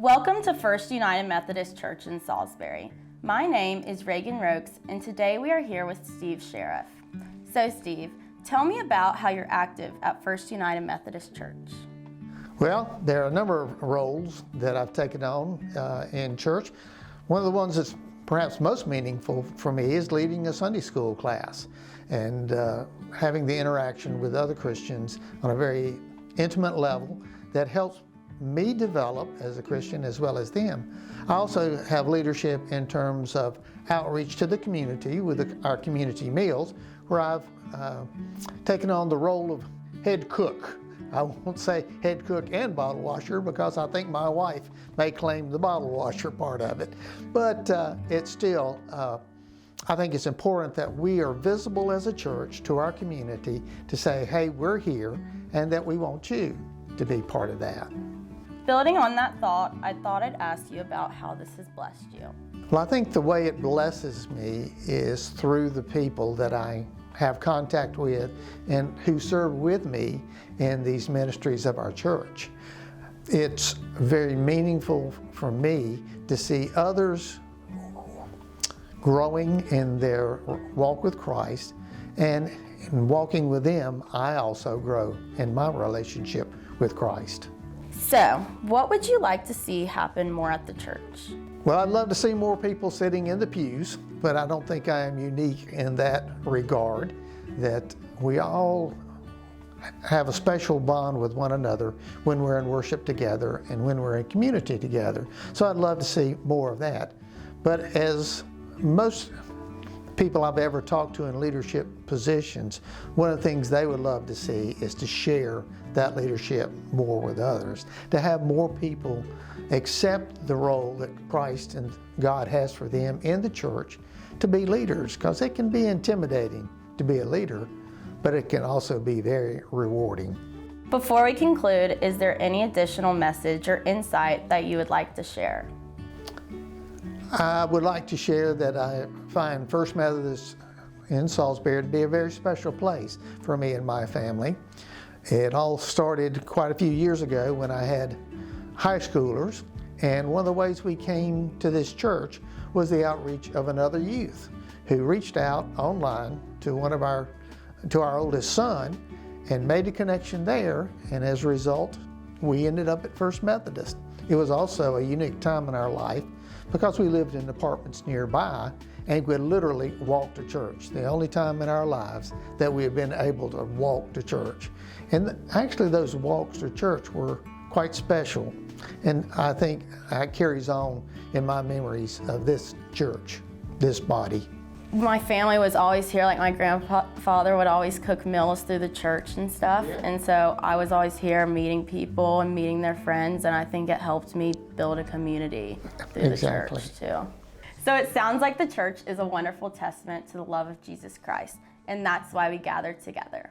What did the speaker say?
Welcome to First United Methodist Church in Salisbury. My name is Reagan Rokes, and today we are here with Steve Sherriff. So Steve, tell me about how you're active at First United Methodist Church. Well, there are a number of roles that I've taken on in church. One of the ones that's perhaps most meaningful for me is leading a Sunday school class and having the interaction with other Christians on a very intimate level that helps me develop as a Christian as well as them. I also have leadership in terms of outreach to the community with our community meals, where I've taken on the role of head cook. I won't say head cook and bottle washer because I think my wife may claim the bottle washer part of it. But it's still, I think it's important that we are visible as a church to our community to say, hey, we're here, and that we want you to be part of that. Building on that thought, I thought I'd ask you about how this has blessed you. Well, I think the way it blesses me is through the people that I have contact with and who serve with me in these ministries of our church. It's very meaningful for me to see others growing in their walk with Christ, and in walking with them, I also grow in my relationship with Christ. So, what would you like to see happen more at the church? Well, I'd love to see more people sitting in the pews, but I don't think I am unique in that regard, that we all have a special bond with one another when we're in worship together and when we're in community together. So I'd love to see more of that. But as most people I've ever talked to in leadership positions, one of the things they would love to see is to share that leadership more with others, to have more people accept the role that Christ and God has for them in the church to be leaders, because it can be intimidating to be a leader, but it can also be very rewarding. Before we conclude, is there any additional message or insight that you would like to share? I would like to share that I find First Methodist in Salisbury to be a very special place for me and my family. It all started quite a few years ago when I had high schoolers, and one of the ways we came to this church was the outreach of another youth who reached out online to our oldest son and made a connection there, and as a result we ended up at First Methodist. It was also a unique time in our life because we lived in apartments nearby and could literally walk to church. The only time in our lives that we had been able to walk to church. And actually those walks to church were quite special. And I think that carries on in my memories of this church, this body. My family was always here, like my grandfather would always cook meals through the church and stuff. Yeah. And so I was always here meeting people and meeting their friends, and I think it helped me build a community through the church too. So it sounds like the church is a wonderful testament to the love of Jesus Christ, and that's why we gather together.